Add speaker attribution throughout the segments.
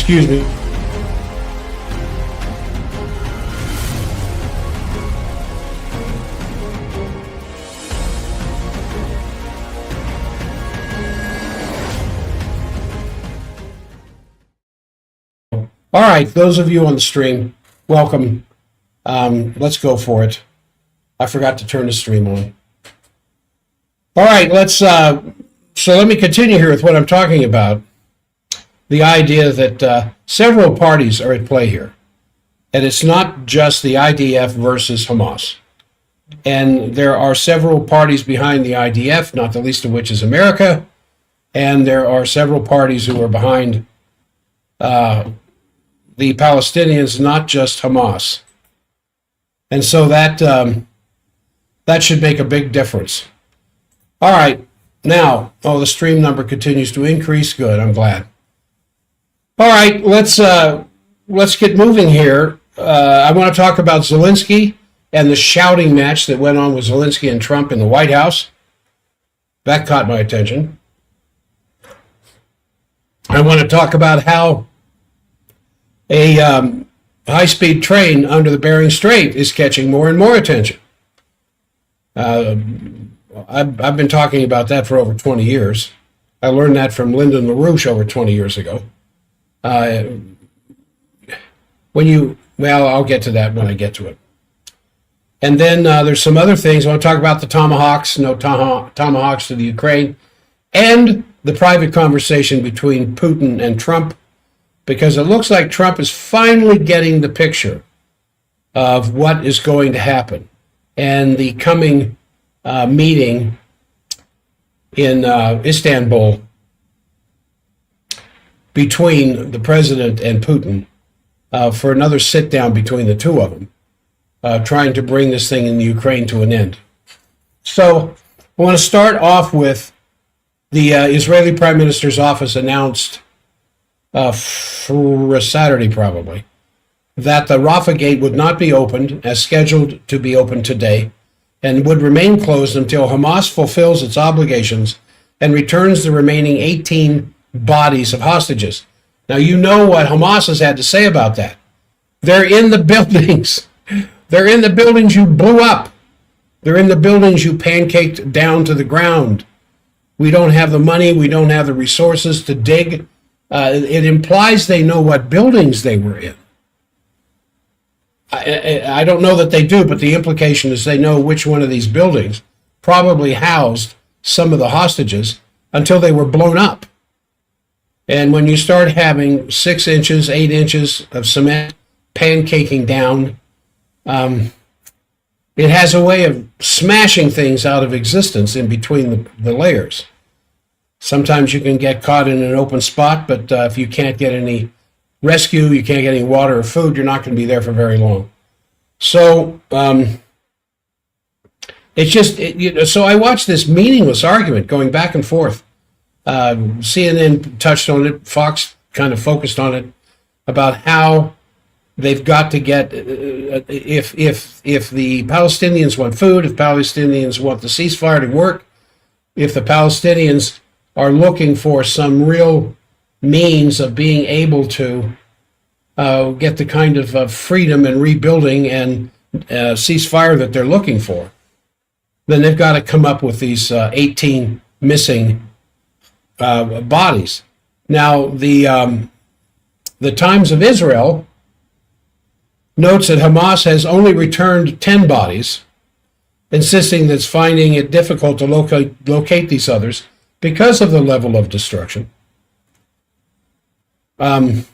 Speaker 1: Excuse me. All right, those of you on the stream, welcome. Let's go for it. I forgot to turn the stream on. All right, so let me continue here with what I'm talking about. The idea that several parties are at play here. And it's not just the IDF versus Hamas. And there are several parties behind the IDF, not the least of which is America. And there are several parties who are behind the Palestinians, not just Hamas. And so that should make a big difference. All right, now, the stream number continues to increase. Good, I'm glad. All right, let's get moving here. I want to talk about Zelensky and the shouting match that went on with Zelensky and Trump in the White House. That caught my attention. I want to talk about how a high-speed train under the Bering Strait is catching more and more attention. I've been talking about that for over 20 years. I learned that from Lyndon LaRouche over 20 years ago. I'll get to that when I get to it. And then there's some other things. I want to talk about the Tomahawks, no Tomahawks to the Ukraine, and the private conversation between Putin and Trump, because it looks like Trump is finally getting the picture of what is going to happen. And the coming meeting in Istanbul between the president and Putin for another sit-down between the two of them, trying to bring this thing in the Ukraine to an end. So I want to start off with the Israeli Prime Minister's office announced for a Saturday probably, that the Rafah gate would not be opened as scheduled to be opened today and would remain closed until Hamas fulfills its obligations and returns the remaining 18 bodies of hostages. Now, you know what Hamas has had to say about that. They're in the buildings. They're in the buildings you blew up. They're in the buildings you pancaked down to the ground. We don't have the money. We don't have the resources to dig. It implies they know what buildings they were in. I don't know that they do, but the implication is they know which one of these buildings probably housed some of the hostages until they were blown up. And when you start having 6 inches, 8 inches of cement pancaking down, it has a way of smashing things out of existence in between the layers. Sometimes you can get caught in an open spot, but if you can't get any rescue, you can't get any water or food, you're not going to be there for very long. So it's just, so I watched this meaningless argument going back and forth. CNN touched on it, Fox kind of focused on it, about how they've got to get, if the Palestinians want food, if Palestinians want the ceasefire to work, if the Palestinians are looking for some real means of being able to get the kind of freedom and rebuilding and ceasefire that they're looking for, then they've got to come up with these 18 missing bodies. Now, the Times of Israel notes that Hamas has only returned 10 bodies, insisting that it's finding it difficult to locate these others because of the level of destruction. Israel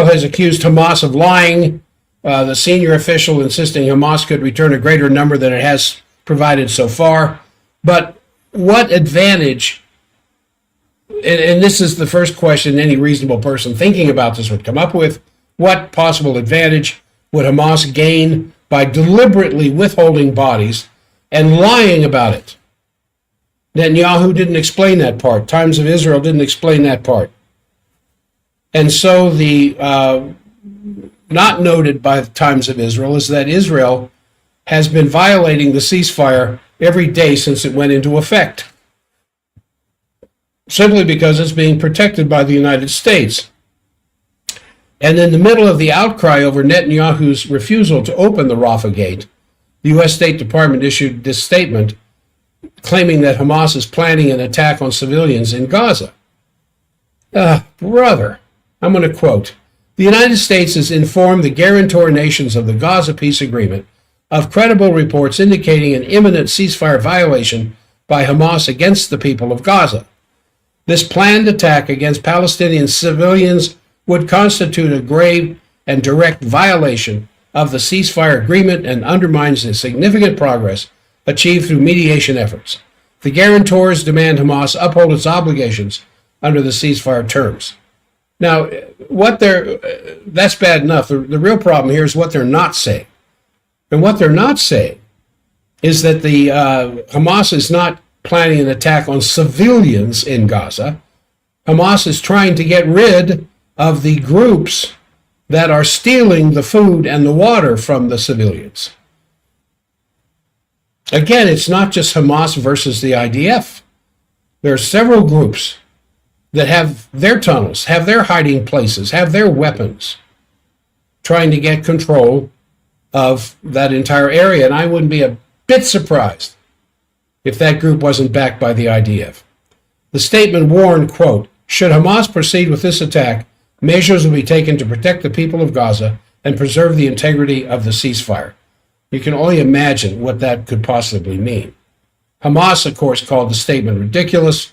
Speaker 1: has accused Hamas of lying, the senior official insisting Hamas could return a greater number than it has provided so far. But what advantage, and this is the first question any reasonable person thinking about this would come up with, what possible advantage would Hamas gain by deliberately withholding bodies and lying about it? Netanyahu didn't explain that part. Times of Israel didn't explain that part. And so the not noted by the Times of Israel is that Israel has been violating the ceasefire every day since it went into effect. simply because it's being protected by the United States. And in the middle of the outcry over Netanyahu's refusal to open the Rafah Gate, the U.S. State Department issued this statement claiming that Hamas is planning an attack on civilians in Gaza. Brother, I'm going to quote, "The United States has informed the guarantor nations of the Gaza peace agreement of credible reports indicating an imminent ceasefire violation by Hamas against the people of Gaza. This planned attack against Palestinian civilians would constitute a grave and direct violation of the ceasefire agreement and undermines the significant progress achieved through mediation efforts. The guarantors demand Hamas uphold its obligations under the ceasefire terms." Now, that's bad enough. The real problem here is what they're not saying. And what they're not saying is that the Hamas is not planning an attack on civilians in Gaza. Hamas is trying to get rid of the groups that are stealing the food and the water from the civilians. Again, it's not just Hamas versus the IDF. There are several groups that have their tunnels, have their hiding places, have their weapons, trying to get control of that entire area. And I wouldn't be a bit surprised if that group wasn't backed by the IDF. The statement warned, quote, "Should Hamas proceed with this attack, measures will be taken to protect the people of Gaza and preserve the integrity of the ceasefire." You can only imagine what that could possibly mean. Hamas, of course, called the statement ridiculous,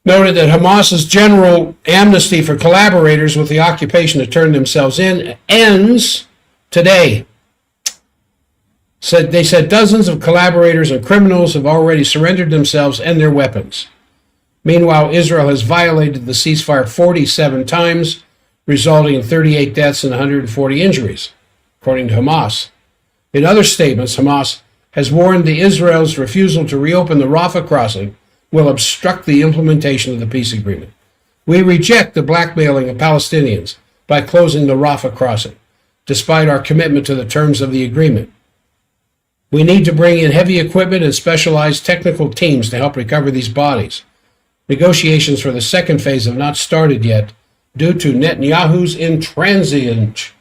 Speaker 1: noted that Hamas's general amnesty for collaborators with the occupation to turn themselves in ends today. They said dozens of collaborators and criminals have already surrendered themselves and their weapons. Meanwhile, Israel has violated the ceasefire 47 times, resulting in 38 deaths and 140 injuries, according to Hamas. In other statements, Hamas has warned that Israel's refusal to reopen the Rafah crossing will obstruct the implementation of the peace agreement. "We reject the blackmailing of Palestinians by closing the Rafah crossing, despite our commitment to the terms of the agreement. We need to bring in heavy equipment and specialized technical teams to help recover these bodies. Negotiations for the second phase have not started yet due to Netanyahu's intransience,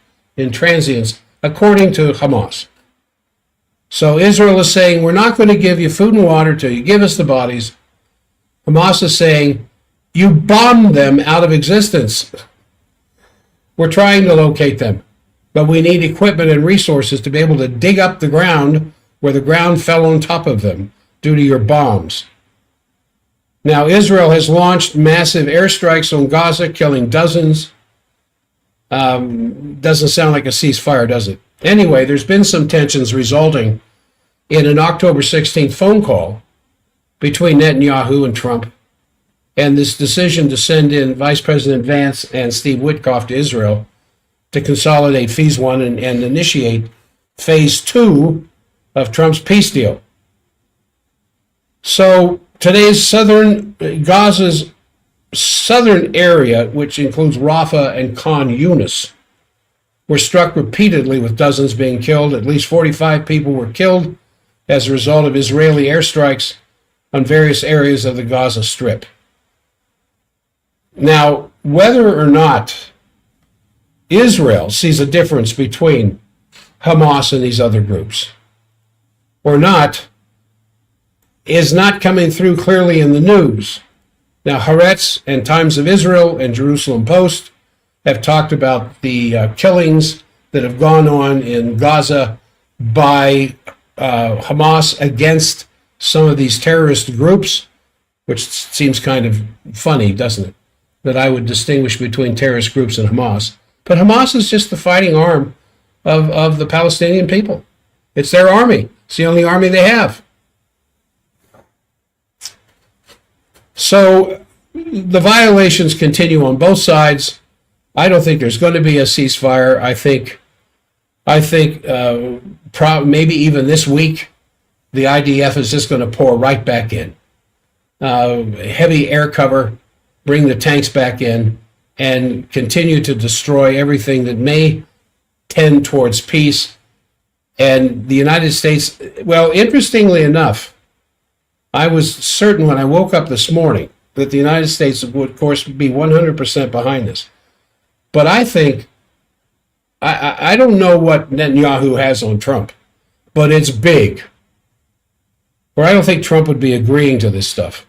Speaker 1: according to Hamas." So Israel is saying, we're not going to give you food and water till you give us the bodies. Hamas is saying, you bombed them out of existence. We're trying to locate them, but we need equipment and resources to be able to dig up the ground where the ground fell on top of them due to your bombs. Now, Israel has launched massive airstrikes on Gaza, killing dozens. Doesn't sound like a ceasefire, does it? Anyway, there's been some tensions resulting in an October 16th phone call between Netanyahu and Trump, and this decision to send in Vice President Vance and Steve Witkoff to Israel to consolidate Phase 1 and initiate Phase 2 of Trump's peace deal. So today's Gaza's southern area, which includes Rafah and Khan Yunis, were struck repeatedly with dozens being killed. At least 45 people were killed as a result of Israeli airstrikes on various areas of the Gaza Strip. Now, whether or not Israel sees a difference between Hamas and these other groups or not is not coming through clearly in the news. Now, Haaretz and Times of Israel and Jerusalem Post have talked about the killings that have gone on in Gaza by Hamas against some of these terrorist groups, which seems kind of funny, doesn't it? That I would distinguish between terrorist groups and Hamas. But Hamas is just the fighting arm of the Palestinian people. It's their army. It's the only army they have. So the violations continue on both sides. I don't think there's going to be a ceasefire. I think maybe even this week, the IDF is just going to pour right back in. Heavy air cover, bring the tanks back in, and continue to destroy everything that may tend towards peace. And the United States, well, interestingly enough, I was certain when I woke up this morning that the United States would, of course, be 100% behind this. But I think, I don't know what Netanyahu has on Trump, but it's big. Or I don't think Trump would be agreeing to this stuff.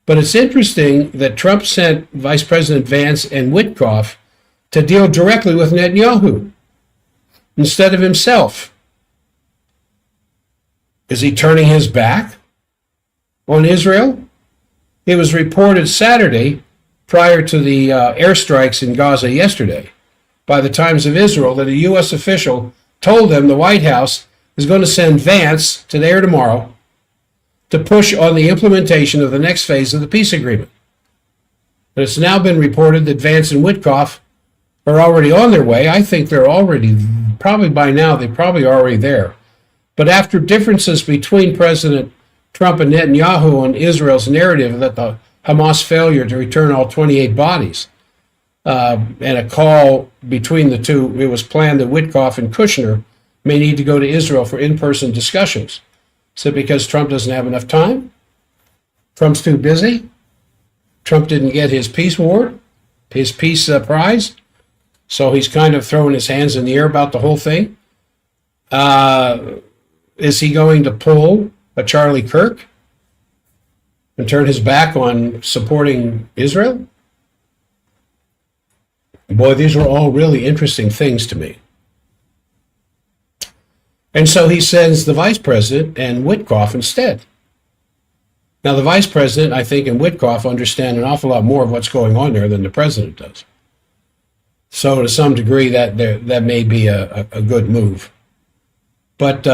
Speaker 1: But it's interesting that Trump sent Vice President Vance and Witkoff to deal directly with Netanyahu instead of himself. Is he turning his back on Israel? It was reported Saturday, prior to the airstrikes in Gaza yesterday, by the Times of Israel, that a U.S. official told them the White House is going to send Vance today or tomorrow to push on the implementation of the next phase of the peace agreement. But it's now been reported that Vance and Witkoff are already on their way. I think they're already, probably by now, they're probably already there. But after differences between President Trump and Netanyahu on Israel's narrative that the Hamas failure to return all 28 bodies, and a call between the two, it was planned that Witkoff and Kushner may need to go to Israel for in-person discussions. Is it because Trump doesn't have enough time? Trump's too busy? Trump didn't get his peace award, his peace prize? So he's kind of throwing his hands in the air about the whole thing? Is he going to pull a Charlie Kirk and turn his back on supporting Israel? Boy, these are all really interesting things to me. And so he sends the vice president and Witkoff instead. Now, the vice president, I think, and Witkoff understand an awful lot more of what's going on there than the president does. So to some degree, that may be a good move. But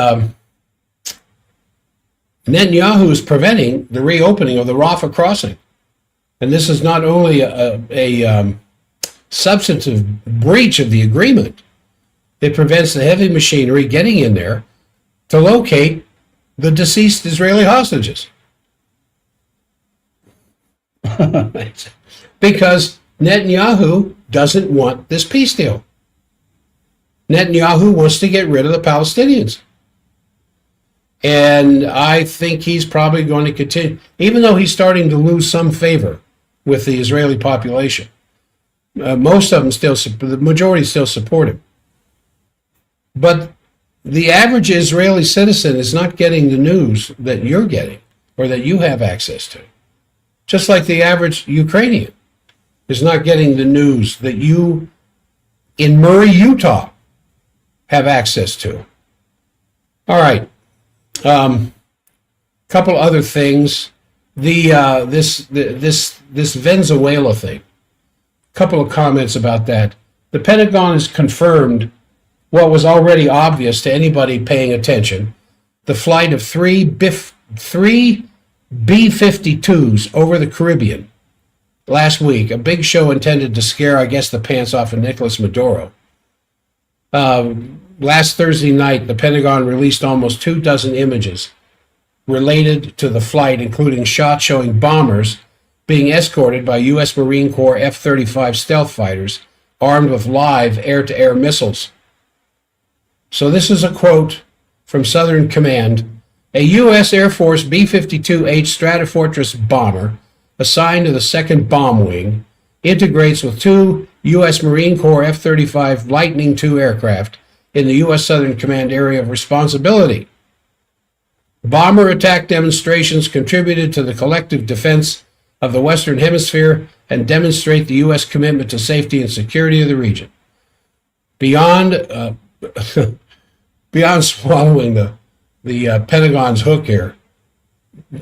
Speaker 1: Netanyahu is preventing the reopening of the Rafah crossing. And this is not only a substantive breach of the agreement, it prevents the heavy machinery getting in there to locate the deceased Israeli hostages. Because Netanyahu doesn't want this peace deal. Netanyahu wants to get rid of the Palestinians. And I think he's probably going to continue, even though he's starting to lose some favor with the Israeli population. Most of them still, the majority still support him. But the average Israeli citizen is not getting the news that you're getting or that you have access to. Just like the average Ukrainian is not getting the news that you in Murray, Utah have access to. All right. Couple other things. This Venezuela thing. Couple of comments about that. The Pentagon has confirmed what was already obvious to anybody paying attention: the flight of three B-52s over the Caribbean last week. A big show intended to scare, I guess, the pants off of Nicolas Maduro. Last Thursday night, the Pentagon released almost 24 images related to the flight, including shots showing bombers being escorted by U.S. Marine Corps F-35 stealth fighters armed with live air-to-air missiles. So this is a quote from Southern Command. A U.S. Air Force B-52H Stratofortress bomber assigned to the 2nd Bomb Wing integrates with 2 U.S. Marine Corps F-35 Lightning II aircraft in the U.S. Southern Command area of responsibility. Bomber attack demonstrations contributed to the collective defense of the Western Hemisphere and demonstrate the U.S. commitment to safety and security of the region. Beyond swallowing the Pentagon's hook here,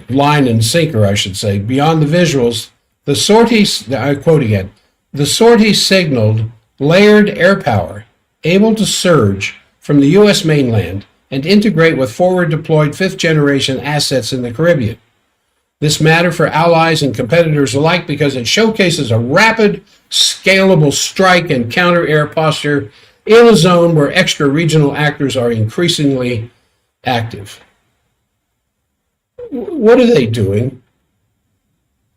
Speaker 1: line and sinker, I should say, beyond the visuals, the sorties, I quote again, the sortie signaled layered air power able to surge from the U.S. mainland and integrate with forward-deployed 5th-generation assets in the Caribbean. This mattered for allies and competitors alike because it showcases a rapid, scalable strike and counter-air posture in a zone where extra-regional actors are increasingly active. What are they doing?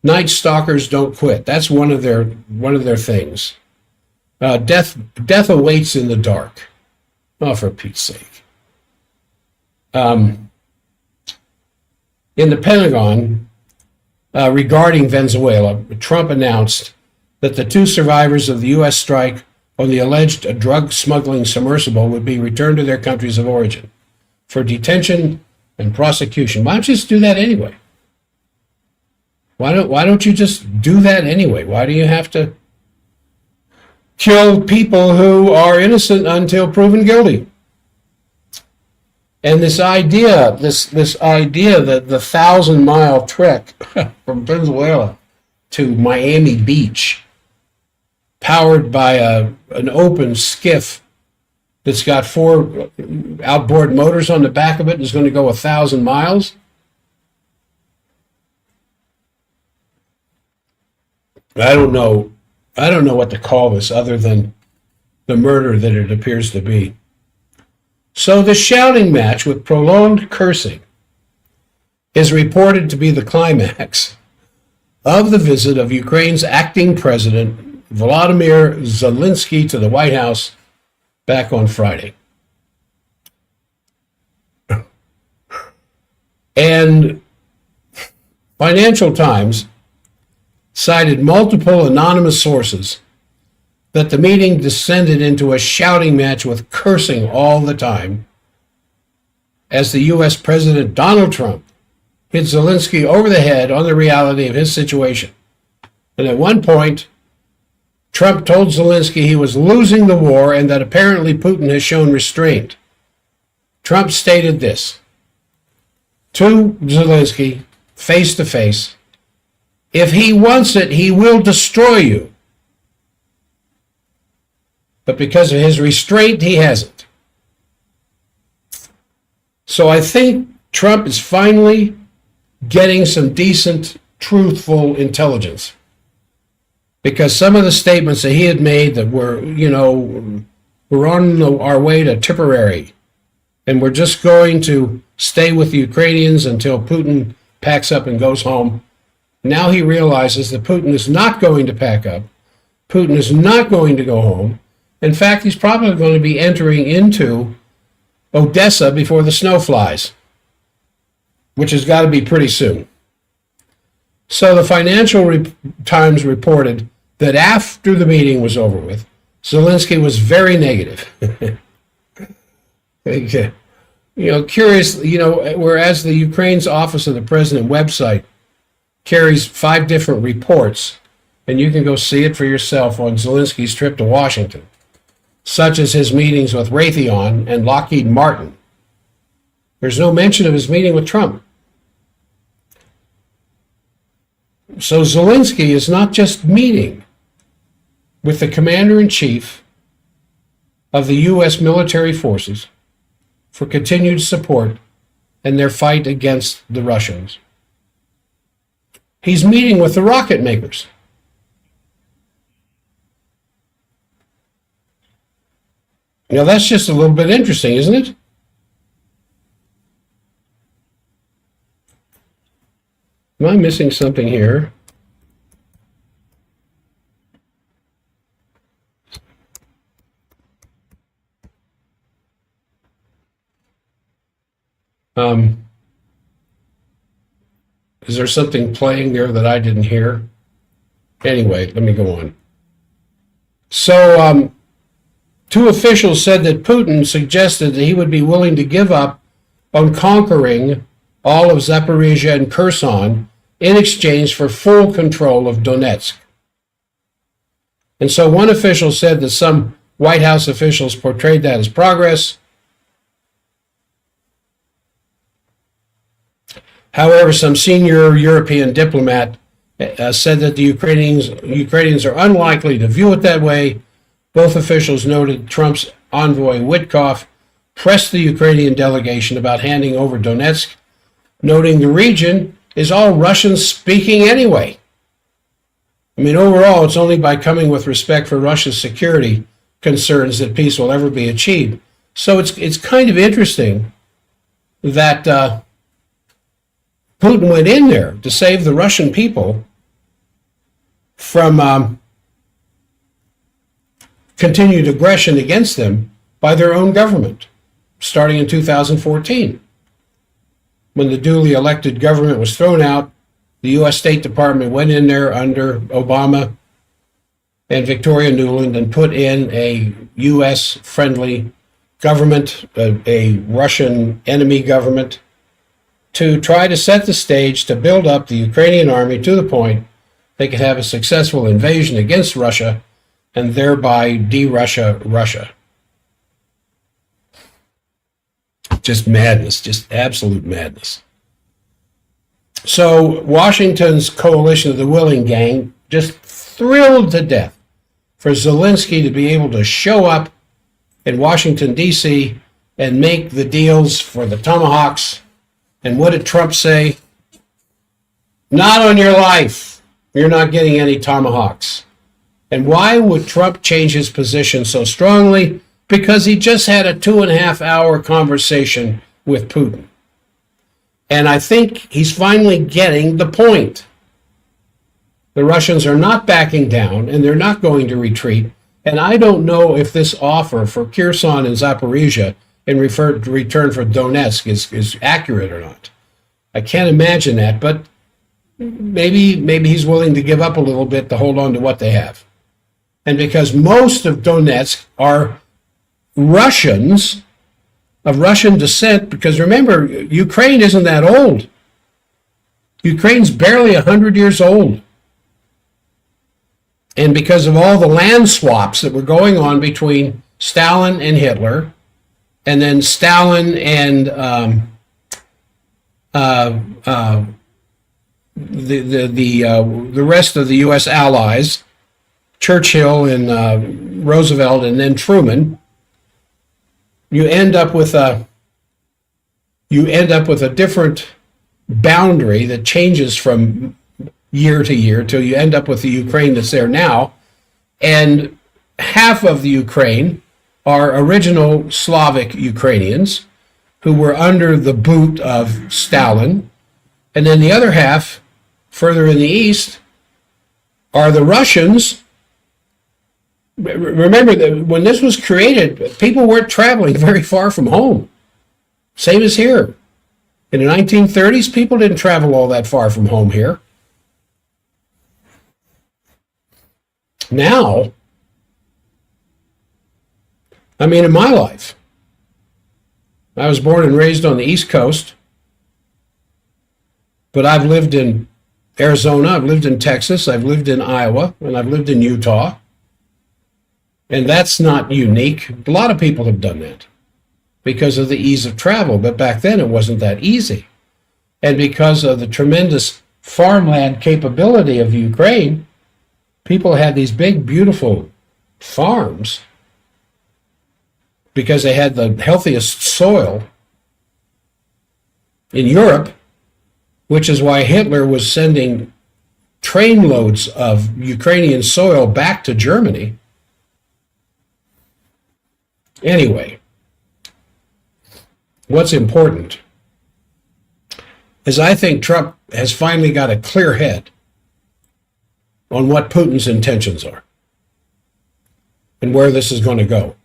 Speaker 1: Night stalkers don't quit. That's one of their things. Death awaits in the dark. Oh, for Pete's sake. In the Pentagon, regarding Venezuela, Trump announced that the two survivors of the U.S. strike on the alleged drug smuggling submersible would be returned to their countries of origin for detention and prosecution. Why don't you just do that anyway? Why don't you just do that anyway? Why do you have to kill people who are innocent until proven guilty? And this idea that the 1,000-mile trek from Venezuela to Miami Beach, powered by an open skiff that's got 4 outboard motors on the back of it, is going to go 1,000 miles. I don't know what to call this other than the murder that it appears to be. So the shouting match with prolonged cursing is reported to be the climax of the visit of Ukraine's acting president, Volodymyr Zelensky, to the White House back on Friday. And Financial Times cited multiple anonymous sources that the meeting descended into a shouting match with cursing all the time as the U.S. President Donald Trump hit Zelensky over the head on the reality of his situation. And at one point, Trump told Zelensky he was losing the war and that apparently Putin has shown restraint. Trump stated this to Zelensky, face to face: "If he wants it, he will destroy you. But because of his restraint, he hasn't." So I think Trump is finally getting some decent, truthful intelligence. Because some of the statements that he had made that were, we're on our way to Tipperary, and we're just going to stay with the Ukrainians until Putin packs up and goes home. Now he realizes that Putin is not going to pack up. Putin is not going to go home. In fact, he's probably going to be entering into Odessa before the snow flies, which has got to be pretty soon. So the Financial Times reported that after the meeting was over with, Zelensky was very negative. Curious, whereas the Ukraine's Office of the President website carries 5 different reports, and you can go see it for yourself on Zelensky's trip to Washington, such as his meetings with Raytheon and Lockheed Martin. There's no mention of his meeting with Trump. So Zelensky is not just meeting with the commander-in-chief of the U.S. military forces for continued support in their fight against the Russians. He's meeting with the rocket makers. Now that's just a little bit interesting, isn't it? Am I missing something here? Is there something playing there that I didn't hear? Anyway, let me go on. So, 2 officials said that Putin suggested that he would be willing to give up on conquering all of Zaporizhia and Kherson in exchange for full control of Donetsk. And so one official said that some White House officials portrayed that as progress. However, some senior European diplomat said that the Ukrainians are unlikely to view it that way. Both officials noted Trump's envoy Witkoff pressed the Ukrainian delegation about handing over Donetsk, noting the region is all Russian-speaking anyway. I mean, overall, it's only by coming with respect for Russia's security concerns that peace will ever be achieved. So it's kind of interesting that Putin went in there to save the Russian people from continued aggression against them by their own government, starting in 2014, when the duly elected government was thrown out The U.S. State Department went in there under Obama and Victoria Nuland and put in a U.S.-friendly government, a Russian enemy government, to try to set the stage to build up the Ukrainian army to the point they could have a successful invasion against Russia and thereby de-Russia Russia. Just madness, just absolute madness. So Washington's coalition of the Willing Gang just thrilled to death for Zelensky to be able to show up in Washington, D.C. and make the deals for the Tomahawks. And what did Trump say? Not on your life. You're not getting any Tomahawks. And why would Trump change his position so strongly? Because he just had a 2.5-hour conversation with Putin. And I think he's finally getting the point. The Russians are not backing down, and they're not going to retreat. And I don't know if this offer for Kherson and Zaporizhia in return for Donetsk is accurate or not. I can't imagine that, but maybe he's willing to give up a little bit to hold on to what they have. And because most of Donetsk are Russians of Russian descent, because remember, Ukraine isn't that old. Ukraine's barely 100 years old. And because of all the land swaps that were going on between Stalin and Hitler, and then Stalin and the rest of the U.S. allies, Churchill and Roosevelt, and then Truman, you end up with a different boundary that changes from year to year till you end up with the Ukraine that's there now. And half of the Ukraine are original Slavic Ukrainians who were under the boot of Stalin. And then the other half, further in the east, are the Russians. Remember that when this was created, people weren't traveling very far from home. Same as here. In the 1930s, people didn't travel all that far from home here. Now, I mean, in my life, I was born and raised on the East Coast, but I've lived in Arizona, I've lived in Texas, I've lived in Iowa, and I've lived in Utah. And that's not unique. A lot of people have done that because of the ease of travel, but back then it wasn't that easy. And because of the tremendous farmland capability of Ukraine, people had these big, beautiful farms because they had the healthiest soil in Europe, which is why Hitler was sending trainloads of Ukrainian soil back to Germany. Anyway, what's important is I think Trump has finally got a clear head on what Putin's intentions are and where this is going to go.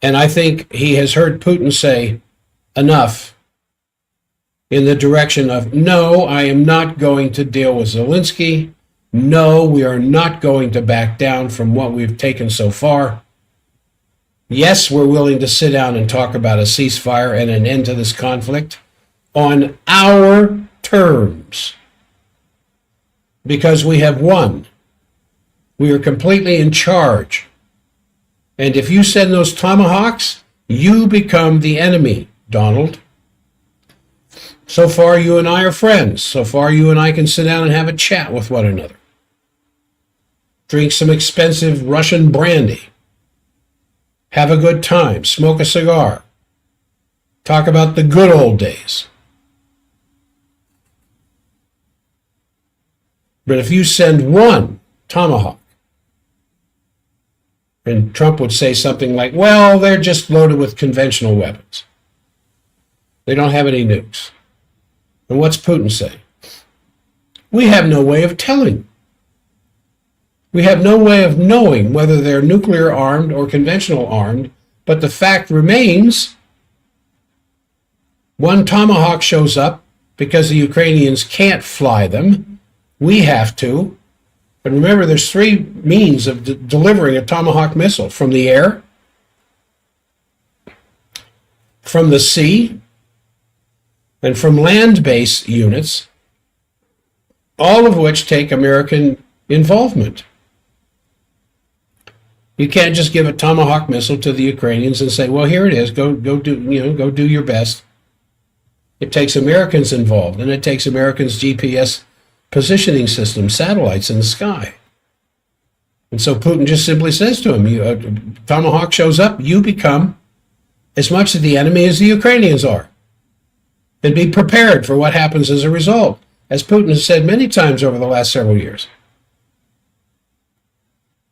Speaker 1: And I think he has heard Putin say enough in the direction of, no, I am not going to deal with Zelensky. No, we are not going to back down from what we've taken so far. Yes, we're willing to sit down and talk about a ceasefire and an end to this conflict on our terms, because we have won. We are completely in charge. And if you send those Tomahawks, you become the enemy, Donald. So far, you and I are friends. So far, you and I can sit down and have a chat with one another. Drink some expensive Russian brandy. Have a good time. Smoke a cigar. Talk about the good old days. But if you send one Tomahawk, and Trump would say something like, well, they're just loaded with conventional weapons. They don't have any nukes. And what's Putin say? We have no way of telling. We have no way of knowing whether they're nuclear armed or conventional armed, but the fact remains, one Tomahawk shows up because the Ukrainians can't fly them. We have to. But remember, there's three means of delivering a Tomahawk missile: from the air, from the sea, and from land-based units, all of which take American involvement. You can't just give a Tomahawk missile to the Ukrainians and say, well, here it is, go do your best. It takes Americans involved, and it takes Americans' GPS positioning systems, satellites in the sky. And so Putin just simply says to him, Tomahawk shows up, you become as much of the enemy as the Ukrainians are. And be prepared for what happens as a result, as Putin has said many times over the last several years.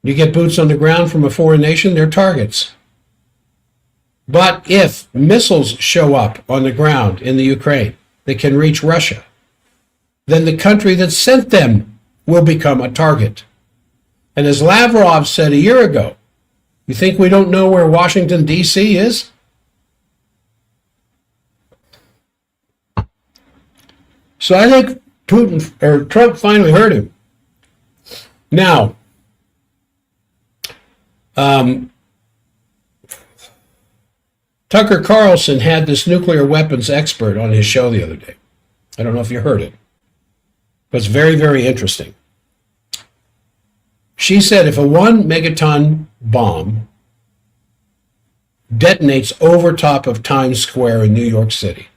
Speaker 1: You get boots on the ground from a foreign nation, they're targets. But if missiles show up on the ground in the Ukraine that can reach Russia, then the country that sent them will become a target. And as Lavrov said a year ago, you think we don't know where Washington, D.C. is? So I think Trump finally heard him. Now, Tucker Carlson had this nuclear weapons expert on his show the other day. I don't know if you heard it, but it's very, very interesting. She said if a 1 megaton bomb detonates over top of Times Square in New York City,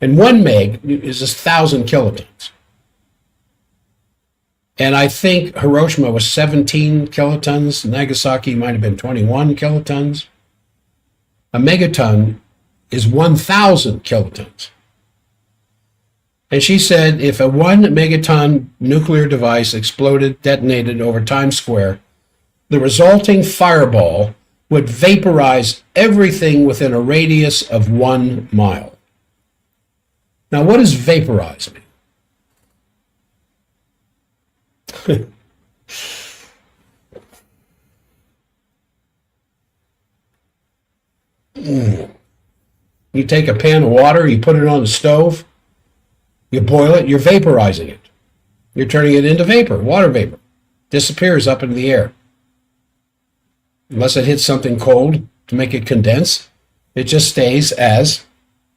Speaker 1: and 1 meg is 1,000 kilotons. And I think Hiroshima was 17 kilotons. Nagasaki might have been 21 kilotons. A megaton is 1,000 kilotons. And she said if a 1 megaton nuclear device exploded, detonated over Times Square, the resulting fireball would vaporize everything within a radius of 1 mile. Now, what does vaporize mean? You take a pan of water, you put it on the stove, you boil it, you're vaporizing it. You're turning it into vapor, water vapor. Disappears up into the air. Unless it hits something cold to make it condense, it just stays as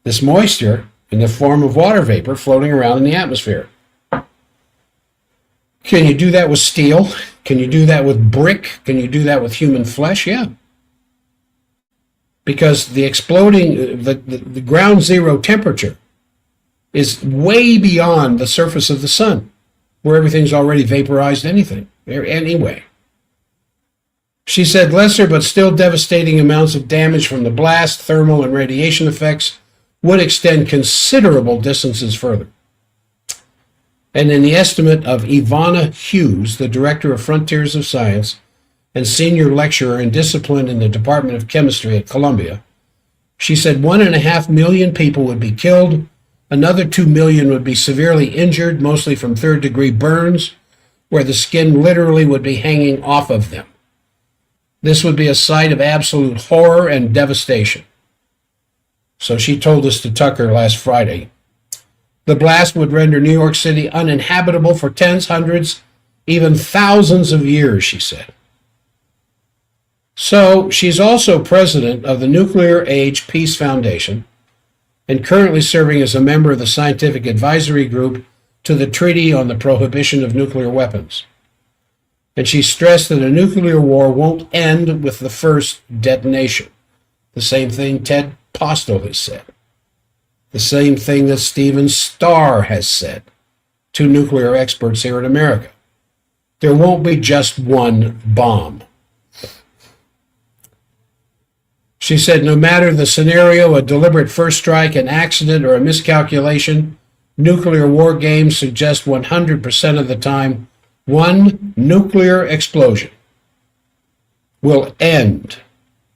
Speaker 1: this moisture in the form of water vapor floating around in the atmosphere. Can you do that with steel? Can you do that with brick? Can you do that with human flesh? Yeah. Because the exploding, the ground zero temperature is way beyond the surface of the sun, where everything's already vaporized anyway. She said lesser but still devastating amounts of damage from the blast, thermal, and radiation effects would extend considerable distances further. And in the estimate of Ivana Hughes, the director of Frontiers of Science and senior lecturer in discipline in the Department of Chemistry at Columbia, she said 1.5 million people would be killed, another 2 million would be severely injured, mostly from third-degree burns, where the skin literally would be hanging off of them. This would be a sight of absolute horror and devastation. So she told us to Tucker last Friday. The blast would render New York City uninhabitable for tens, hundreds, even thousands of years, she said. So she's also president of the Nuclear Age Peace Foundation and currently serving as a member of the scientific advisory group to the Treaty on the Prohibition of Nuclear Weapons. And she stressed that a nuclear war won't end with the first detonation. The same thing Ted Postel has said. The same thing that Stephen Starr has said, two nuclear experts here in America. There won't be just one bomb. She said no matter the scenario, a deliberate first strike, an accident, or a miscalculation, nuclear war games suggest 100% of the time one nuclear explosion will end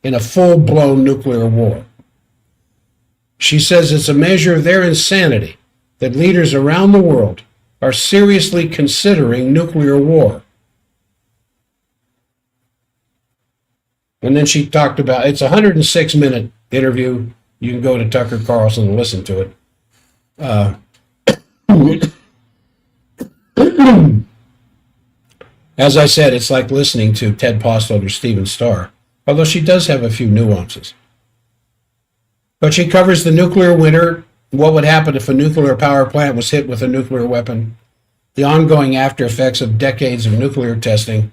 Speaker 1: in a full-blown nuclear war. She says it's a measure of their insanity that leaders around the world are seriously considering nuclear war. And then she talked about, it's a 106-minute interview. You can go to Tucker Carlson and listen to it. Uh, as I said, it's like listening to Ted Postleton or Stephen Starr, although she does have a few nuances. But she covers the nuclear winter, what would happen if a nuclear power plant was hit with a nuclear weapon, the ongoing after effects of decades of nuclear testing,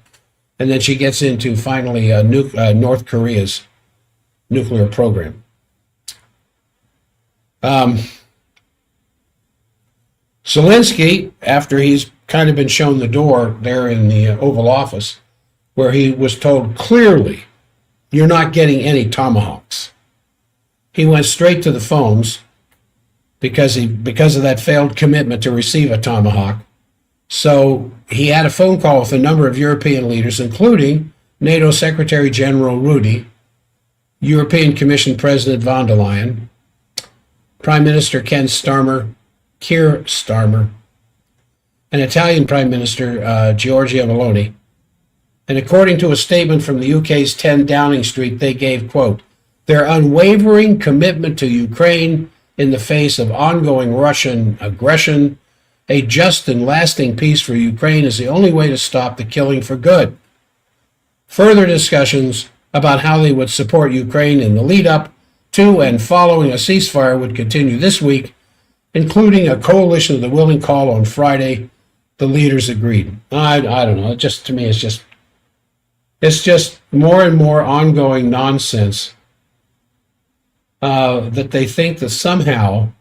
Speaker 1: and then she gets into finally North Korea's nuclear program. Zelensky, after he's kind of been shown the door there in the Oval Office, where he was told clearly, you're not getting any Tomahawks. He went straight to the phones because of that failed commitment to receive a Tomahawk. So he had a phone call with a number of European leaders, including NATO Secretary General Rudy, European Commission President von der Leyen, Prime Minister Keir Starmer, and Italian Prime Minister Giorgia Meloni. And according to a statement from the UK's 10 Downing Street, they gave, quote, their unwavering commitment to Ukraine in the face of ongoing Russian aggression. A just and lasting peace for Ukraine is the only way to stop the killing for good. Further discussions about how they would support Ukraine in the lead up to and following a ceasefire would continue this week, including a coalition of the willing call on Friday. The leaders agreed. I don't know. To me, it's just more and more ongoing nonsense that they think that somehow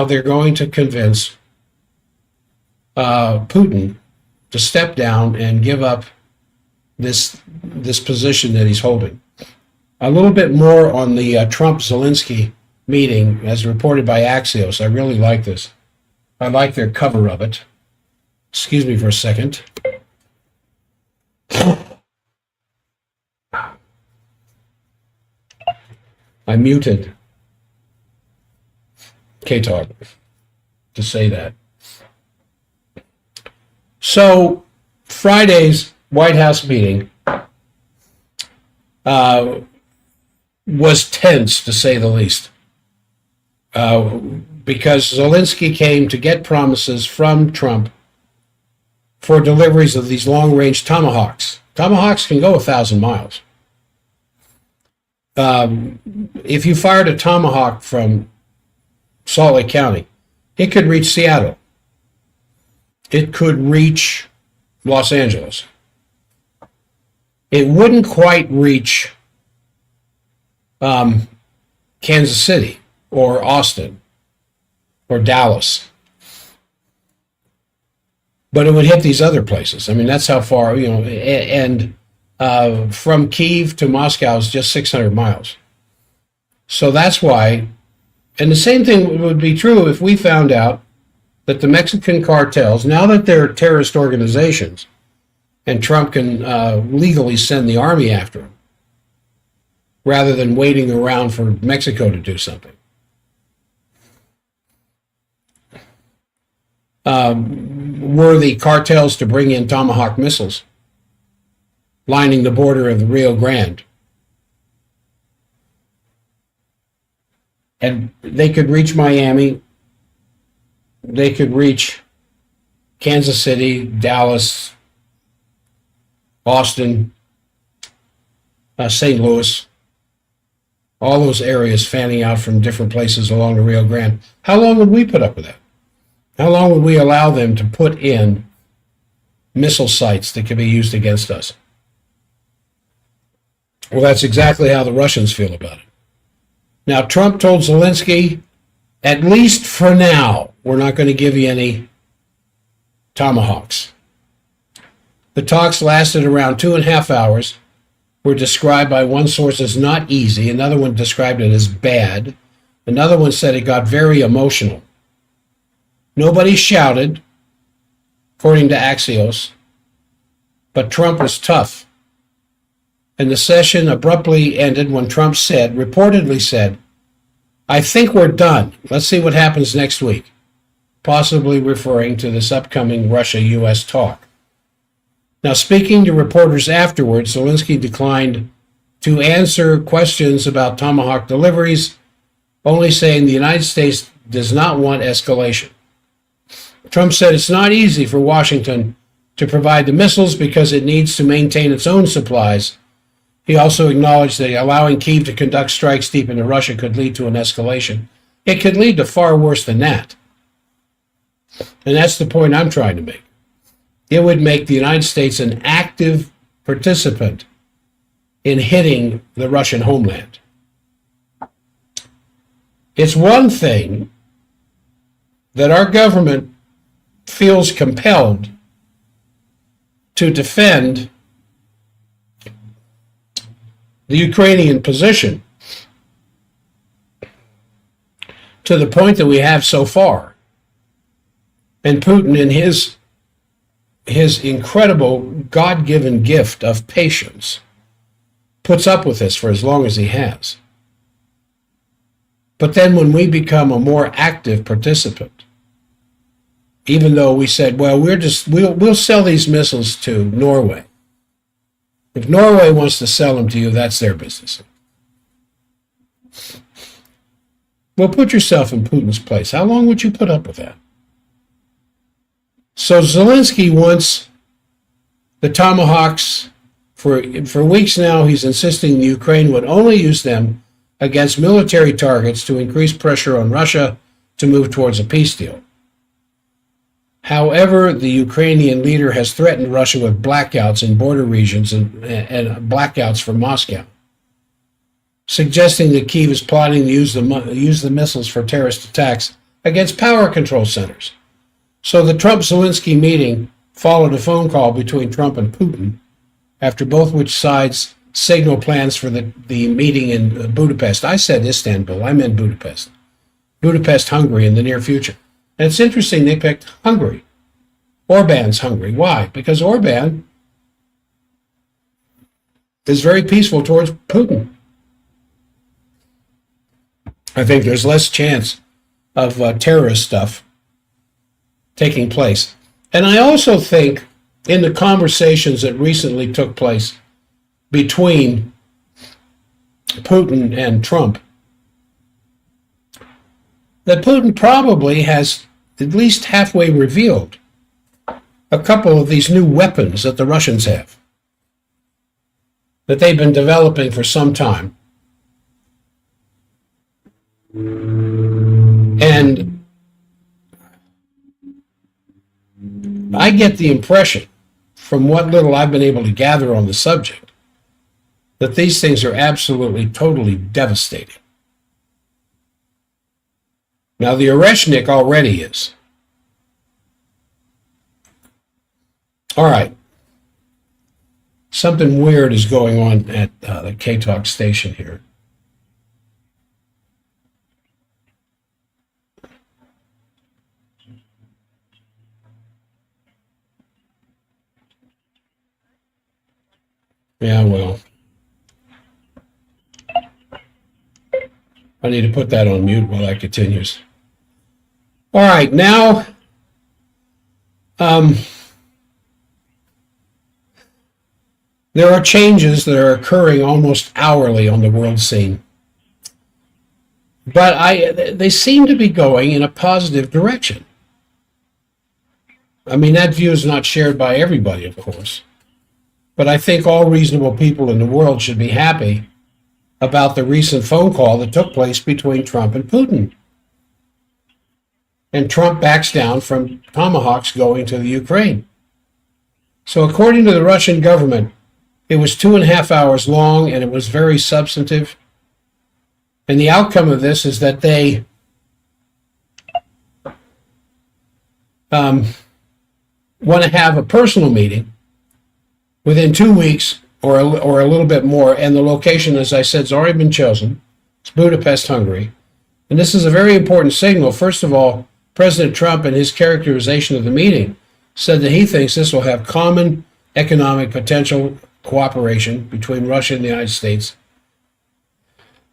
Speaker 1: they're going to convince Putin to step down and give up this position that he's holding. A little bit more on the Trump-Zelensky meeting as reported by Axios. I really like this. I like their cover of it. Excuse me for a second. I muted K-Talk to say that. So Friday's White House meeting was tense, to say the least, because Zelensky came to get promises from Trump for deliveries of these long-range Tomahawks. Tomahawks can go 1,000 miles. If you fired a Tomahawk from Salt Lake County, it could reach Seattle. It could reach Los Angeles. It wouldn't quite reach Kansas City or Austin or Dallas, but it would hit these other places. I mean, that's how far, and from Kyiv to Moscow is just 600 miles. So that's why, and the same thing would be true if we found out that the Mexican cartels, now that they're terrorist organizations, and Trump can legally send the army after them, rather than waiting around for Mexico to do something. Were the cartels to bring in Tomahawk missiles, lining the border of the Rio Grande. And they could reach Miami, they could reach Kansas City, Dallas, Austin, St. Louis, all those areas fanning out from different places along the Rio Grande. How long would we put up with that? How long would we allow them to put in missile sites that could be used against us? Well, that's exactly how the Russians feel about it. Now, Trump told Zelensky, at least for now, we're not going to give you any Tomahawks. The talks lasted around 2.5 hours, were described by one source as not easy, another one described it as bad, another one said it got very emotional. Nobody shouted, according to Axios, but Trump was tough. And the session abruptly ended when Trump reportedly said, I think we're done. Let's see what happens next week, possibly referring to this upcoming Russia-U.S. talk. Now, speaking to reporters afterwards, Zelensky declined to answer questions about Tomahawk deliveries only saying the United States does not want escalation. Trump said it's not easy for Washington to provide the missiles because it needs to maintain its own supplies. He also acknowledged that allowing Kyiv to conduct strikes deep into Russia could lead to an escalation. It could lead to far worse than that. And that's the point I'm trying to make. It would make the United States an active participant in hitting the Russian homeland. It's one thing that our government feels compelled to defend the Ukrainian position to the point that we have so far. And Putin, in his incredible God-given gift of patience, puts up with this for as long as he has. But then when we become a more active participant, even though we said, well, we'll sell these missiles to Norway. If Norway wants to sell them to you, that's their business. Well, put yourself in Putin's place. How long would you put up with that? So Zelensky wants the Tomahawks. For weeks now, he's insisting the Ukraine would only use them against military targets to increase pressure on Russia to move towards a peace deal. However, the Ukrainian leader has threatened Russia with blackouts in border regions and blackouts from Moscow, suggesting that Kyiv is plotting to use the missiles for terrorist attacks against power control centers. So the Trump-Zelensky meeting followed a phone call between Trump and Putin, after both which sides signal plans for the meeting in Budapest. I said Istanbul, I meant Budapest. Budapest, Hungary in the near future. And it's interesting they picked Hungary. Orban's Hungary. Why? Because Orban is very peaceful towards Putin. I think there's less chance of terrorist stuff taking place. And I also think in the conversations that recently took place between Putin and Trump, that Putin probably has at least halfway revealed a couple of these new weapons that the Russians have, that they've been developing for some time. And I get the impression, from what little I've been able to gather on the subject, that these things are absolutely, totally devastating. Now, the Oreshnik already is. All right. Something weird is going on at the K-Talk station here. Yeah, well, I need to put that on mute while that continues. All right, now, there are changes that are occurring almost hourly on the world scene. But they seem to be going in a positive direction. I mean, that view is not shared by everybody, of course. But I think all reasonable people in the world should be happy about the recent phone call that took place between Trump and Putin. And Trump backs down from Tomahawks going to the Ukraine. So according to the Russian government, it was 2.5 hours long and it was very substantive. And the outcome of this is that they want to have a personal meeting within 2 weeks or a little bit more, and the location, as I said, has already been chosen. It's Budapest, Hungary. And this is a very important signal. First of all, President Trump, in his characterization of the meeting, said that he thinks this will have common economic potential cooperation between Russia and the United States.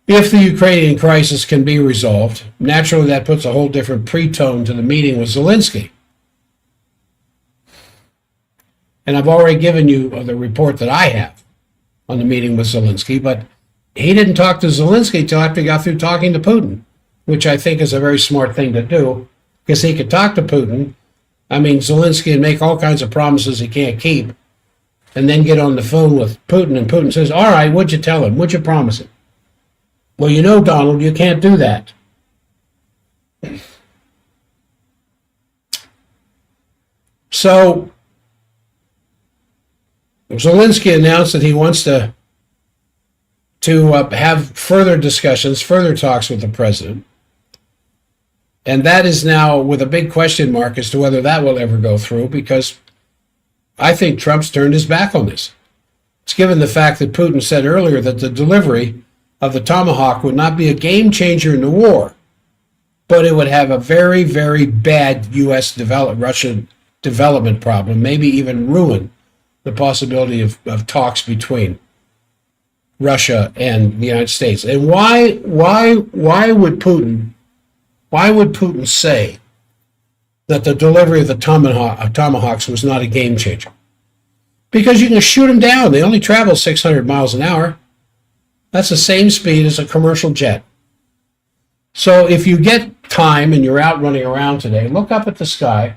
Speaker 1: If the Ukrainian crisis can be resolved, naturally that puts a whole different pre-tone to the meeting with Zelensky. And I've already given you the report that I have on the meeting with Zelensky, but he didn't talk to Zelensky until after he got through talking to Putin. which I think is a very smart thing to do, because he could talk to Putin. I mean, Zelensky and make all kinds of promises he can't keep, and then get on the phone with Putin, and Putin says, all right, what'd you tell him? What'd you promise him? Well, you know, Donald, you can't do that. So Zelensky announced that he wants to have further discussions, further talks with the president. And that is now with a big question mark as to whether that will ever go through, because I think Trump's turned his back on this. It's given the fact that Putin said earlier that the delivery of the Tomahawk would not be a game changer in the war, but it would have a very, very bad Russian development problem, maybe even ruin the possibility of talks between Russia and the United States. And why would Putin say that the delivery of the Tomahawks was not a game changer? Because you can shoot them down. They only travel 600 miles an hour. That's the same speed as a commercial jet. So if you get time and you're out running around today, look up at the sky,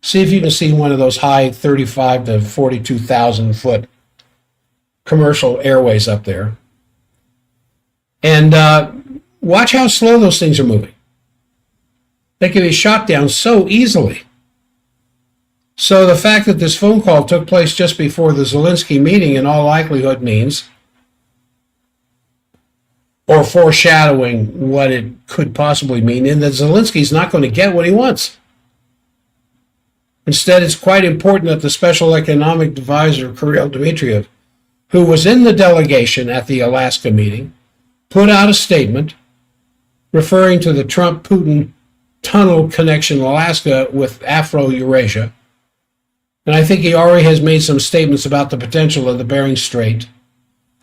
Speaker 1: see if you can see one of those high 35 to 42,000 foot commercial airways up there. And watch how slow those things are moving. They can be shot down so easily. So the fact that this phone call took place just before the Zelensky meeting in all likelihood means, or foreshadowing what it could possibly mean, in that Zelensky's not going to get what he wants. Instead, it's quite important that the Special Economic Advisor, Kirill Dmitriev, who was in the delegation at the Alaska meeting, put out a statement referring to the Trump-Putin tunnel connection in Alaska with Afro-Eurasia. And I think he already has made some statements about the potential of the Bering Strait.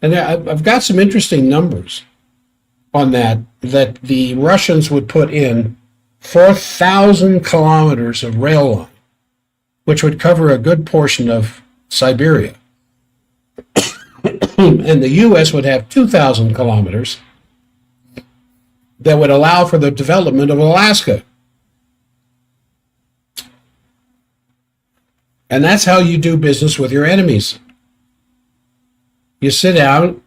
Speaker 1: And I've got some interesting numbers on that the Russians would put in 4,000 kilometers of rail line, which would cover a good portion of Siberia. And the U.S. would have 2,000 kilometers that would allow for the development of Alaska. And that's how you do business with your enemies. You sit down,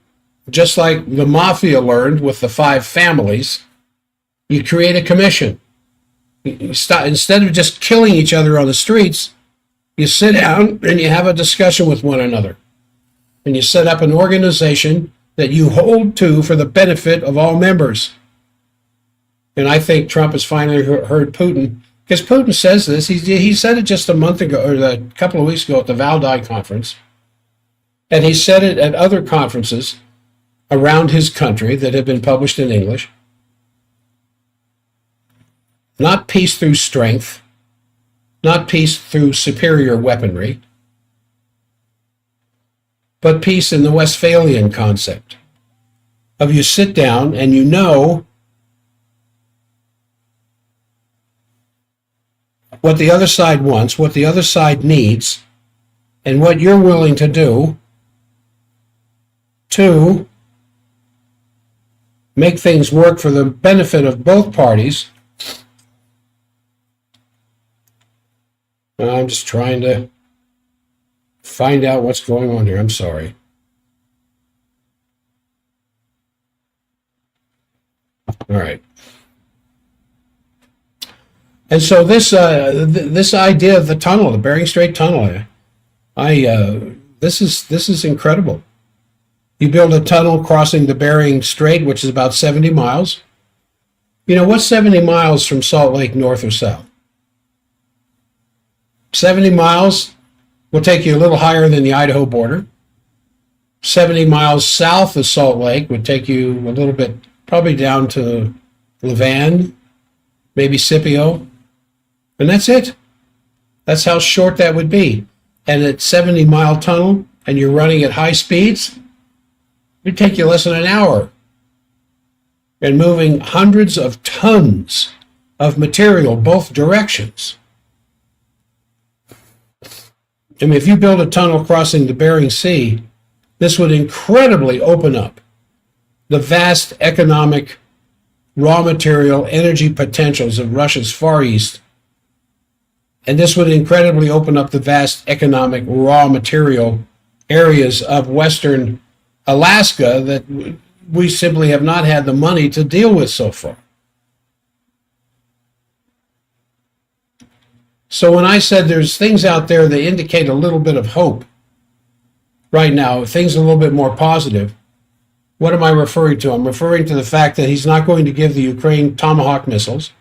Speaker 1: just like the mafia learned with the 5 families, you create a commission. Instead of just killing each other on the streets, you sit down and you have a discussion with one another. And you set up an organization that you hold to for the benefit of all members. And I think Trump has finally heard Putin, because Putin says this. He said it just a month ago, or a couple of weeks ago at the Valdai conference. And he said it at other conferences around his country that have been published in English. Not peace through strength, not peace through superior weaponry, but peace in the Westphalian concept of you sit down and you know what the other side wants, what the other side needs, and what you're willing to do to make things work for the benefit of both parties. I'm just trying to find out what's going on here. I'm sorry. All right. And so this idea of the tunnel, the Bering Strait tunnel, this is incredible. You build a tunnel crossing the Bering Strait, which is about 70 miles. You know, what's 70 miles from Salt Lake, north or south? 70 miles will take you a little higher than the Idaho border. 70 miles south of Salt Lake would take you a little bit, probably down to Levan, maybe Scipio. And that's it. That's how short that would be. And at 70-mile tunnel, and you're running at high speeds, it would take you less than an hour. And moving hundreds of tons of material both directions. I mean, if you build a tunnel crossing the Bering Sea, this would incredibly open up the vast economic raw material energy potentials of Russia's Far East. And this would incredibly open up the vast economic raw material areas of Western Alaska that we simply have not had the money to deal with so far. So when I said there's things out there that indicate a little bit of hope right now, things a little bit more positive, what am I referring to? I'm referring to the fact that he's not going to give the Ukraine Tomahawk missiles.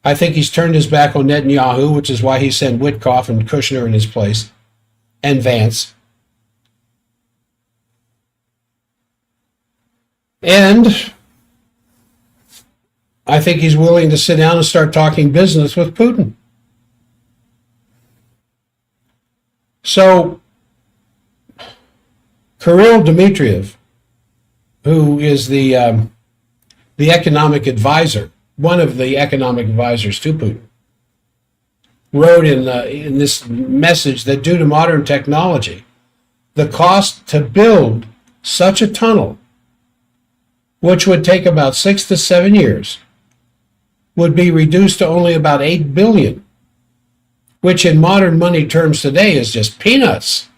Speaker 1: I think he's turned his back on Netanyahu, which is why he sent Witkoff and Kushner in his place, and Vance. And I think he's willing to sit down and start talking business with Putin. So, Kirill Dmitriev, who is the economic advisor, one of the economic advisors to Putin, wrote in this message that due to modern technology, the cost to build such a tunnel, which would take about 6 to 7 years, would be reduced to only about $8 billion, which in modern money terms today is just peanuts,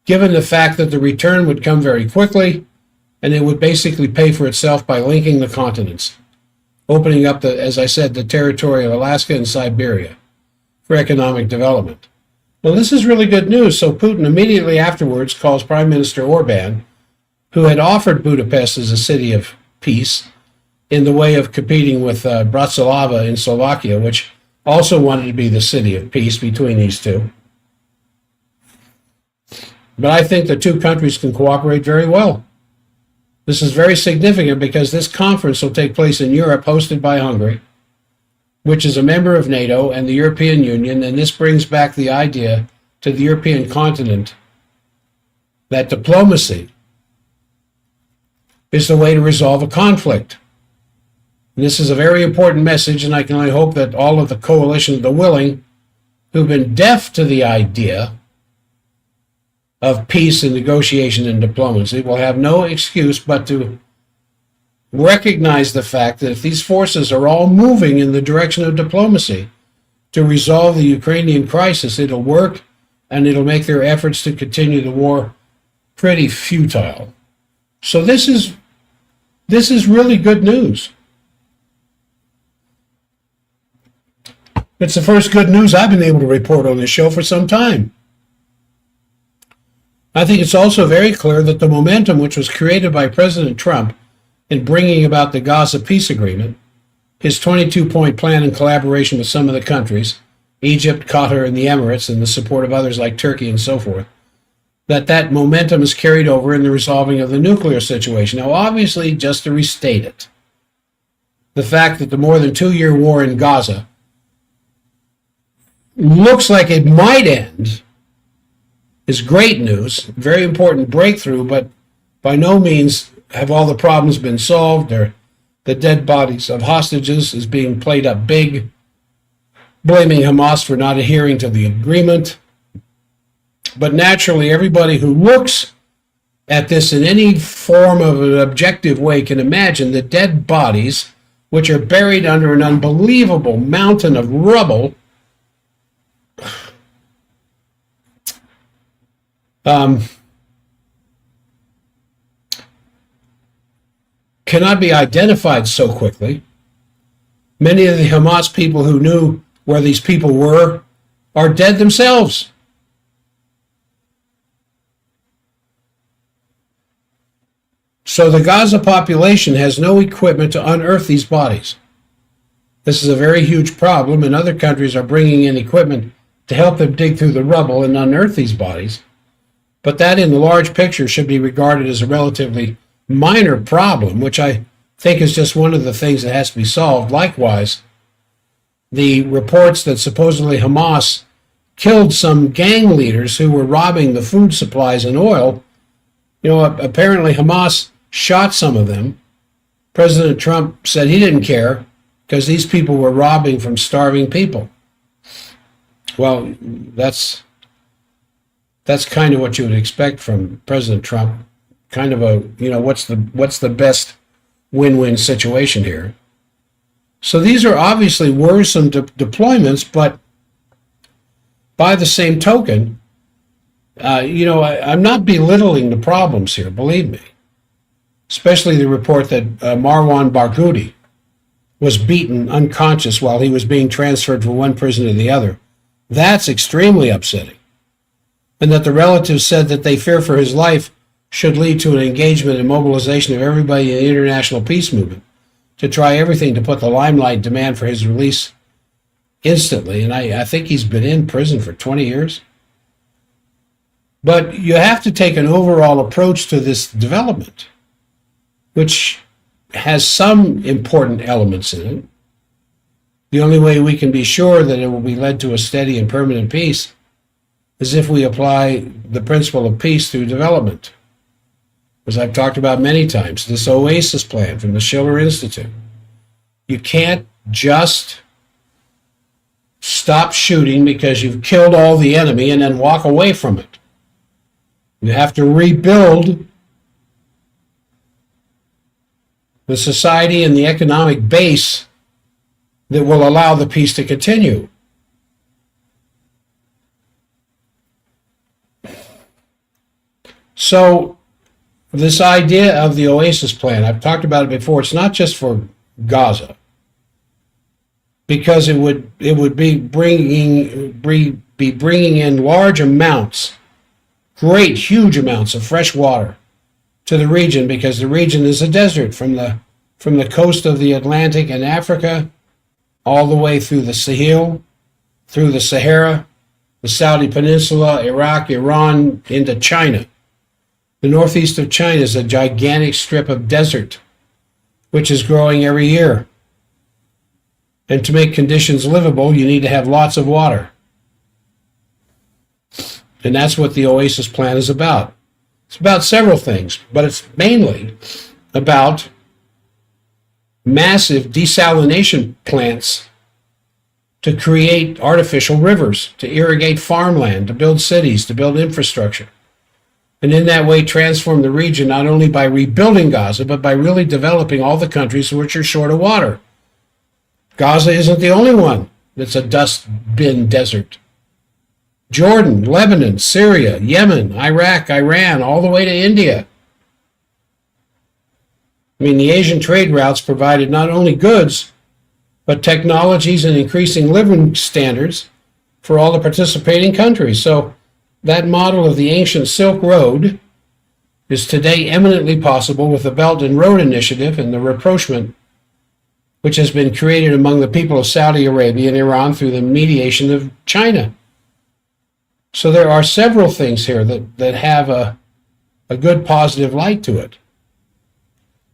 Speaker 1: given the fact that the return would come very quickly and it would basically pay for itself by linking the continents, opening up, as I said, the territory of Alaska and Siberia for economic development. Well, this is really good news. So Putin immediately afterwards calls Prime Minister Orban, who had offered Budapest as a city of peace in the way of competing with Bratislava in Slovakia, which also wanted to be the city of peace between these two. But I think the two countries can cooperate very well. This is very significant because this conference will take place in Europe, hosted by Hungary, which is a member of NATO and the European Union, and this brings back the idea to the European continent that diplomacy is the way to resolve a conflict. And this is a very important message, and I can only hope that all of the coalition of the willing who've been deaf to the idea of peace and negotiation and diplomacy will have no excuse but to recognize the fact that if these forces are all moving in the direction of diplomacy to resolve the Ukrainian crisis, it'll work and it'll make their efforts to continue the war pretty futile. So this is really good news. It's the first good news I've been able to report on this show for some time. I think it's also very clear that the momentum which was created by President Trump in bringing about the Gaza peace agreement, his 22-point plan in collaboration with some of the countries, Egypt, Qatar, and the Emirates, and the support of others like Turkey and so forth, that momentum is carried over in the resolving of the nuclear situation. Now, obviously, just to restate it, the fact that the more than 2-year war in Gaza looks like it might end is great news, very important breakthrough, but by no means have all the problems been solved. The dead bodies of hostages is being played up big, blaming Hamas for not adhering to the agreement. But naturally, everybody who looks at this in any form of an objective way can imagine the dead bodies, which are buried under an unbelievable mountain of rubble, cannot be identified so quickly. Many of the Hamas people who knew where these people were are dead themselves. So the Gaza population has no equipment to unearth these bodies. This is a very huge problem, and other countries are bringing in equipment to help them dig through the rubble and unearth these bodies. But that in the large picture should be regarded as a relatively minor problem, which I think is just one of the things that has to be solved. Likewise, the reports that supposedly Hamas killed some gang leaders who were robbing the food supplies and oil, apparently Hamas shot some of them. President Trump said he didn't care because these people were robbing from starving people. Well, that's kind of what you would expect from President Trump. Kind of a, what's the best win-win situation here. So these are obviously worrisome deployments, but by the same token, I'm not belittling the problems here, believe me. Especially the report that Marwan Barghouti was beaten unconscious while he was being transferred from one prison to the other. That's extremely upsetting. And that the relatives said that they fear for his life should lead to an engagement and mobilization of everybody in the international peace movement to try everything to put the limelight demand for his release instantly. And I think he's been in prison for 20 years. But you have to take an overall approach to this development, which has some important elements in it. The only way we can be sure that it will be led to a steady and permanent peace is if we apply the principle of peace through development. As I've talked about many times, this OASIS plan from the Schiller Institute. You can't just stop shooting because you've killed all the enemy and then walk away from it. You have to rebuild the society and the economic base that will allow the peace to continue. So this idea of the OASIS plan, I've talked about it before, it's not just for Gaza, because it would be bringing in large amounts, great, huge amounts of fresh water to the region, because the region is a desert from the coast of the Atlantic and Africa all the way through the Sahel, through the Sahara, the Saudi Peninsula, Iraq, Iran, into China. The northeast of China is a gigantic strip of desert, which is growing every year. And to make conditions livable, you need to have lots of water. And that's what the OASIS plan is about. It's about several things, but it's mainly about massive desalination plants to create artificial rivers, to irrigate farmland, to build cities, to build infrastructure. And in that way transform the region not only by rebuilding Gaza, but by really developing all the countries which are short of water. Gaza isn't the only one that's a dust bin desert. Jordan, Lebanon, Syria, Yemen, Iraq, Iran, all the way to India. I mean, the Asian trade routes provided not only goods, but technologies and increasing living standards for all the participating countries. So that model of the ancient Silk Road is today eminently possible with the Belt and Road Initiative and the rapprochement which has been created among the people of Saudi Arabia and Iran through the mediation of China. So there are several things here that have a good positive light to it.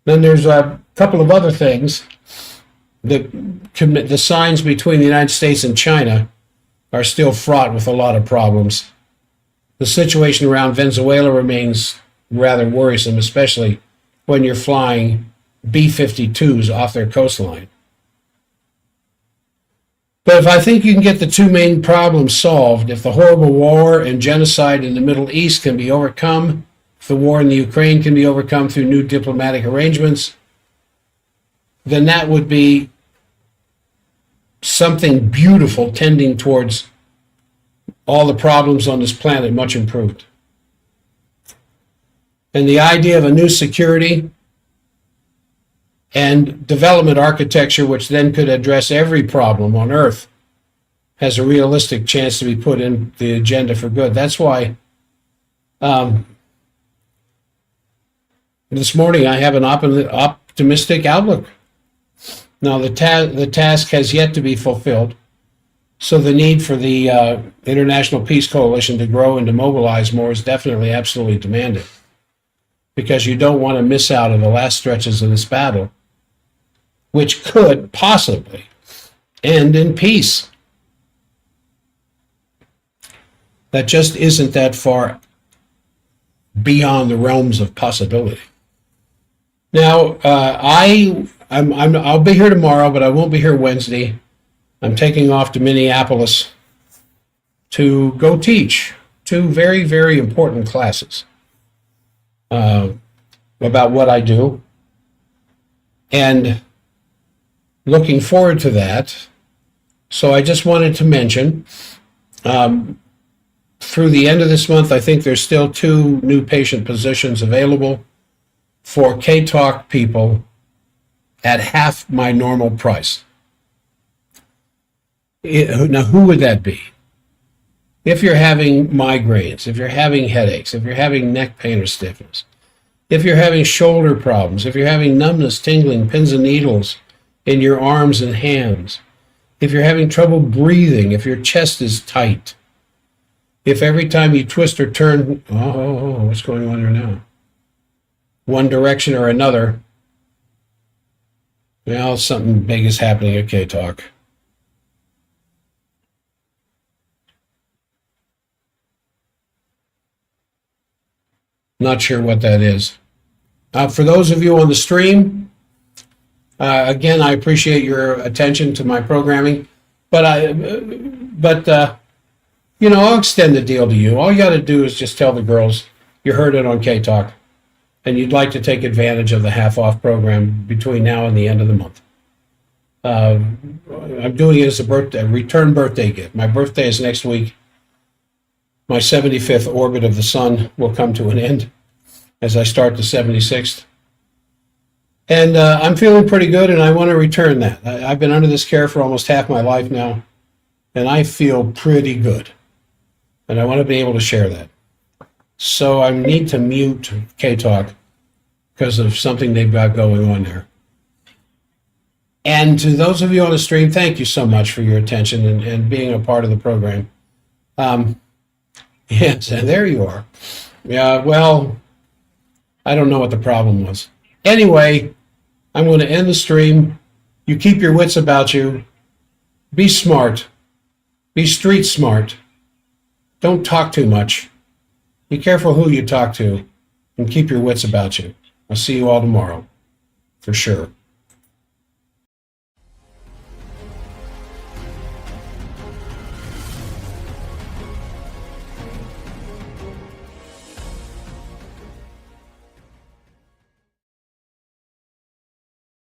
Speaker 1: Then there's a couple of other things that the signs between the United States and China are still fraught with a lot of problems. The situation around Venezuela remains rather worrisome, especially when you're flying B-52s off their coastline. But if I think you can get the two main problems solved, if the horrible war and genocide in the Middle East can be overcome, if the war in the Ukraine can be overcome through new diplomatic arrangements, then that would be something beautiful tending towards all the problems on this planet much improved. And the idea of a new security and development architecture, which then could address every problem on Earth, has a realistic chance to be put in the agenda for good. That's why this morning I have an optimistic outlook. Now, the task has yet to be fulfilled, so the need for the International Peace Coalition to grow and to mobilize more is definitely absolutely demanded, because you don't want to miss out on the last stretches of this battle, which could possibly end in peace. That just isn't that far beyond the realms of possibility. Now, I'll be here tomorrow, but I won't be here Wednesday. I'm taking off to Minneapolis to go teach two very, very important classes about what I do. and looking forward to that. So I just wanted to mention, through the end of this month, I think there's still 2 new patient positions available for K-Talk people at half my normal price. Now, who would that be? If you're having migraines, if you're having headaches, if you're having neck pain or stiffness, if you're having shoulder problems, if you're having numbness, tingling, pins and needles in your arms and hands, if you're having trouble breathing, if your chest is tight, if every time you twist or turn, what's going on here now? One direction or another, well, something big is happening at K-Talk. Not sure what that is. For those of you on the stream, again, I appreciate your attention to my programming, but I'll extend the deal to you. All you got to do is just tell the girls you heard it on K-Talk, and you'd like to take advantage of the half-off program between now and the end of the month. I'm doing it as a return birthday gift. My birthday is next week. My 75th orbit of the sun will come to an end as I start the 76th. And I'm feeling pretty good, and I want to return that. I've been under this care for almost half my life now, and I feel pretty good. And I want to be able to share that. So I need to mute K-Talk because of something they've got going on there. And to those of you on the stream, thank you so much for your attention and being a part of the program. Yes, and there you are. Yeah, well, I don't know what the problem was. Anyway, I'm going to end the stream. You keep your wits about you. Be smart. Be street smart. Don't talk too much. Be careful who you talk to, and keep your wits about you. I'll see you all tomorrow, for sure.